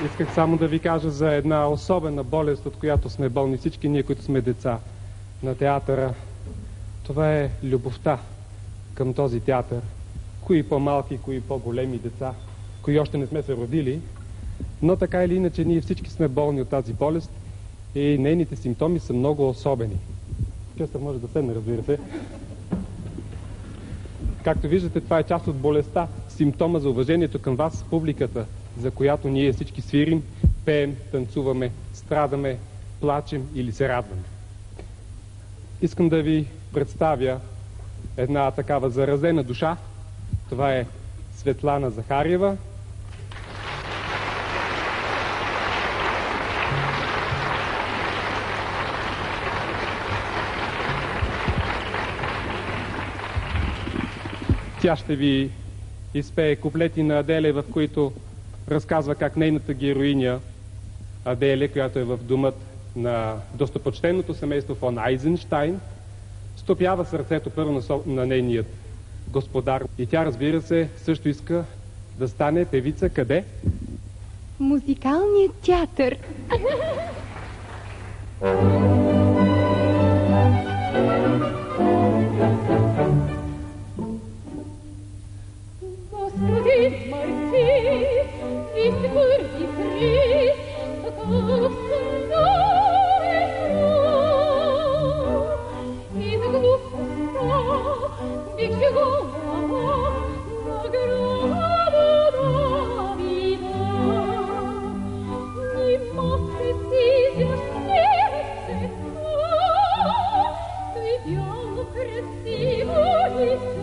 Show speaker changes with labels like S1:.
S1: Исках само да ви кажа за една особена болест, от която сме болни всички ние, които сме деца на театъра. Това е любовта към този театър. Кои по-малки, кои по-големи деца, кои още не сме се родили, но така или иначе ние всички сме болни от тази болест и нейните симптоми са много особени. Честър може да седне, разбира се. Както виждате, това е част от болестта, симптома за уважението към вас, публиката, за която ние всички свирим, пеем, танцуваме, страдаме, плачем или се радваме. Искам да ви представя една такава заразена душа. Това е Светлана Захариева. Тя ще ви изпее куплети на Аделя, в които разказва как нейната героиня Аделя, която е в домът на достопочтеното семейство фон Айзенщайн, стопява сърцето първо на нейният господар. И тя, разбира се, също иска да стане певица къде?
S2: Музикалният театър.
S3: Господин Маркиз, ist für die Fries, verkaufen neue Frau. In Glusta, dich Goma, na grava da vida. Ni mosse sizio stesse, vediamo cresivo isse,